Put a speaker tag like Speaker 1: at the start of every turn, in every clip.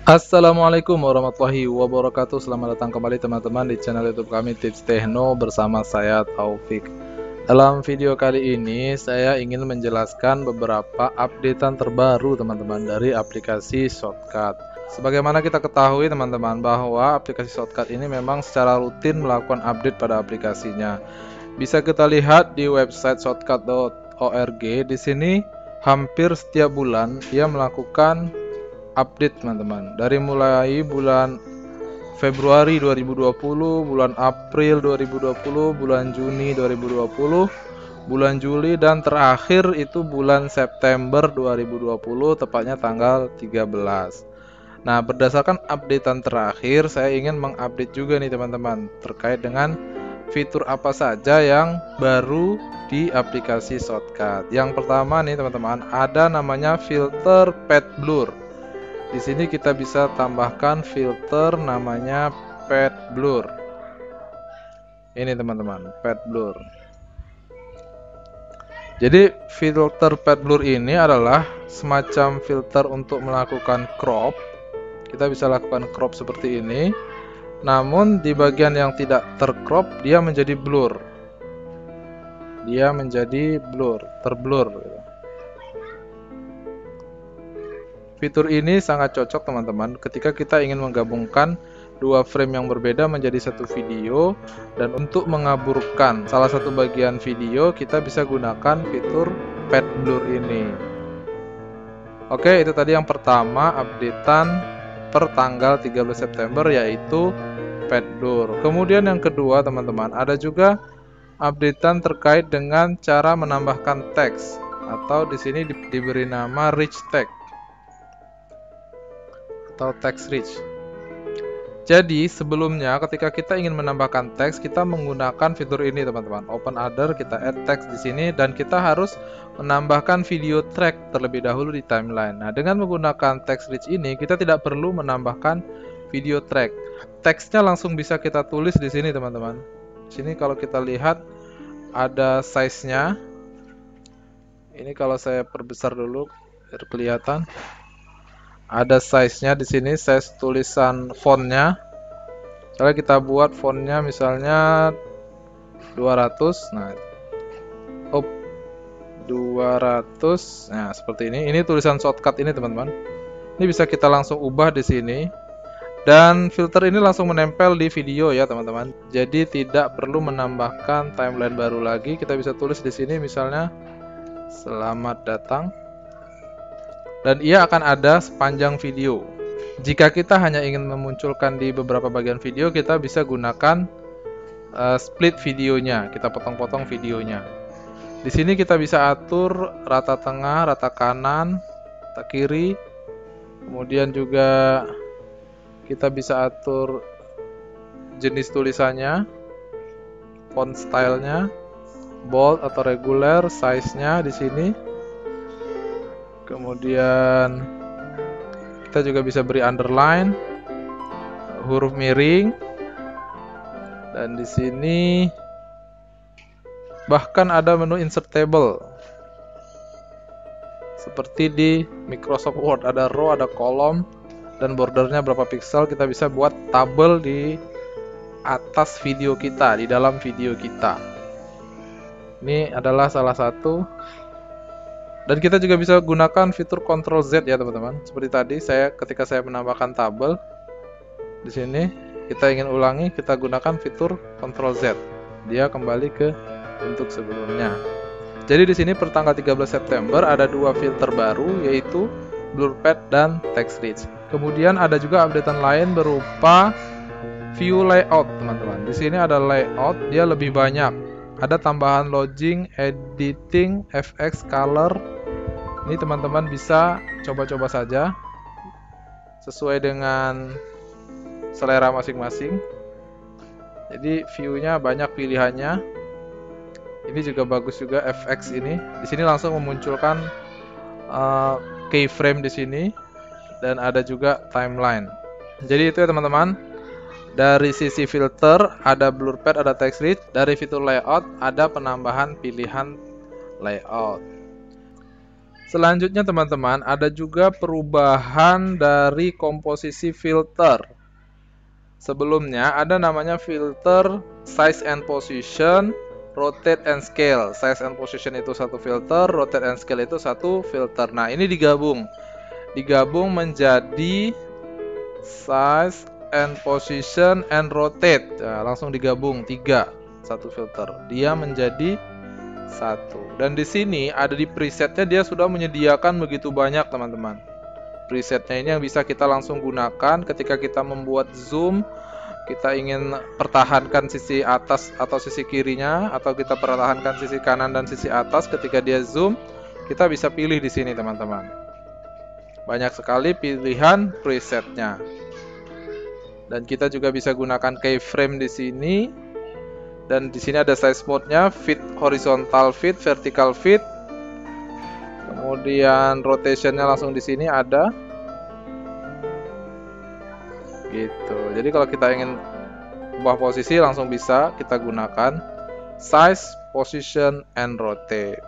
Speaker 1: Assalamualaikum warahmatullahi wabarakatuh. Selamat datang kembali teman-teman di channel YouTube kami Tips Tekno bersama saya Taufik. Dalam video kali ini saya ingin menjelaskan beberapa updatean terbaru teman-teman dari aplikasi Shotcut. Sebagaimana kita ketahui teman-teman bahwa aplikasi Shotcut ini memang secara rutin melakukan update pada aplikasinya. Bisa kita lihat di website shotcut.org. Di sini hampir setiap bulan ia melakukan update teman-teman. Dari mulai bulan Februari 2020, bulan April 2020, bulan Juni 2020, bulan Juli, dan terakhir itu bulan September 2020, tepatnya tanggal 13. Nah, berdasarkan updatean terakhir, saya ingin mengupdate juga nih teman-teman terkait dengan fitur apa saja yang baru di aplikasi Shotcut. Yang pertama nih teman-teman, ada namanya filter pad blur. Di sini kita bisa tambahkan filter namanya pad blur. Ini teman-teman, pad blur. Jadi filter pad blur ini adalah semacam filter untuk melakukan crop. Kita bisa lakukan crop seperti ini. Namun di bagian yang tidak tercrop dia menjadi blur. Dia menjadi blur, terblur gitu. Fitur ini sangat cocok teman-teman ketika kita ingin menggabungkan dua frame yang berbeda menjadi satu video, dan untuk mengaburkan salah satu bagian video kita bisa gunakan fitur pad blur ini. Oke, itu tadi yang pertama updatean per tanggal 13 September yaitu pad blur. Kemudian yang kedua teman-teman, ada juga updatean terkait dengan cara menambahkan teks, atau di sini diberi nama rich text atau text rich. Jadi sebelumnya ketika kita ingin menambahkan teks, kita menggunakan fitur ini teman-teman. Open other, kita add text di sini, dan kita harus menambahkan video track terlebih dahulu di timeline. Nah, dengan menggunakan text rich ini kita tidak perlu menambahkan video track. Teksnya langsung bisa kita tulis di sini teman-teman. Di sini kalau kita lihat ada size-nya. Ini kalau saya perbesar dulu biar kelihatan. Ada size-nya di sini, size tulisan fontnya. Misalnya kita buat fontnya misalnya 200. Nah, 200. Nah, seperti ini. Ini tulisan Shotcut ini, teman-teman. Ini bisa kita langsung ubah di sini. Dan filter ini langsung menempel di video ya, teman-teman. Jadi tidak perlu menambahkan timeline baru lagi. Kita bisa tulis di sini misalnya selamat datang. Dan ia akan ada sepanjang video. Jika kita hanya ingin memunculkan di beberapa bagian video, kita bisa gunakan split videonya. Kita potong-potong videonya. Di sini kita bisa atur rata tengah, rata kanan, rata kiri. Kemudian juga kita bisa atur jenis tulisannya, font stylenya, bold atau regular, size-nya di sini. Kemudian kita juga bisa beri underline, huruf miring, dan di sini bahkan ada menu insertable. Seperti di Microsoft Word, ada row, ada kolom, dan bordernya berapa pixel. Kita bisa buat tabel di atas video kita, di dalam video kita. Ini adalah salah satu. Dan kita juga bisa gunakan fitur Ctrl Z ya teman-teman. Seperti tadi ketika saya menambahkan tabel di sini, kita ingin ulangi, kita gunakan fitur Ctrl Z. Dia kembali ke bentuk sebelumnya. Jadi di sini per tanggal 13 September ada dua filter baru, yaitu blur pad dan text rich. Kemudian ada juga updatean lain berupa view layout teman-teman. Di sini ada layout, dia lebih banyak. Ada tambahan lodging, editing, FX, color. Ini teman-teman bisa coba-coba saja sesuai dengan selera masing-masing. Jadi view-nya banyak pilihannya. Ini juga bagus juga FX ini. Di sini langsung memunculkan keyframe di sini, dan ada juga timeline. Jadi itu ya teman-teman. Dari sisi filter ada blur pad, ada text rich. Dari fitur layout ada penambahan pilihan layout. Selanjutnya teman-teman, ada juga perubahan dari komposisi filter. Sebelumnya ada namanya filter size and position, rotate and scale. Size and position itu satu filter, rotate and scale itu satu filter. Nah, ini digabung menjadi size and position and rotate. Nah, langsung digabung 3, satu filter. Dia menjadi satu. Dan di sini ada di presetnya, dia sudah menyediakan begitu banyak teman-teman. Presetnya ini yang bisa kita langsung gunakan ketika kita membuat zoom, kita ingin pertahankan sisi atas atau sisi kirinya, atau kita pertahankan sisi kanan dan sisi atas. Ketika dia zoom, kita bisa pilih di sini teman-teman. Banyak sekali pilihan presetnya. Dan kita juga bisa gunakan keyframe di sini. Dan di sini ada size mode-nya, fit horizontal fit, vertical fit. Kemudian rotation-nya langsung di sini ada. Gitu. Jadi kalau kita ingin ubah posisi langsung bisa kita gunakan size, position, and rotate.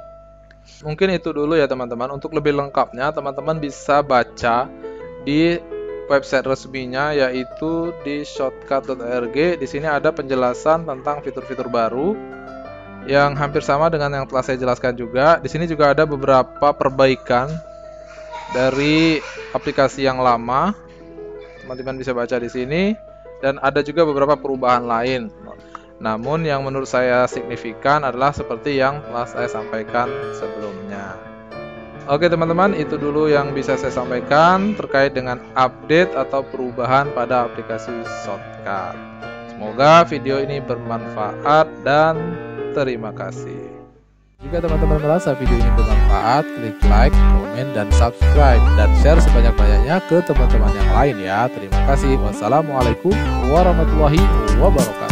Speaker 1: Mungkin itu dulu ya teman-teman. Untuk lebih lengkapnya teman-teman bisa baca di website resminya, yaitu di shotcut.org. Di sini ada penjelasan tentang fitur-fitur baru yang hampir sama dengan yang telah saya jelaskan juga. Di sini juga ada beberapa perbaikan dari aplikasi yang lama. Teman-teman bisa baca di sini, dan ada juga beberapa perubahan lain. Namun yang menurut saya signifikan adalah seperti yang telah saya sampaikan sebelumnya. Oke teman-teman, itu dulu yang bisa saya sampaikan terkait dengan update atau perubahan pada aplikasi Shotcut. Semoga video ini bermanfaat dan terima kasih. Jika teman-teman merasa video ini bermanfaat, klik like, komen, dan subscribe, dan share sebanyak-banyaknya ke teman-teman yang lain ya. Terima kasih. Wassalamualaikum warahmatullahi wabarakatuh.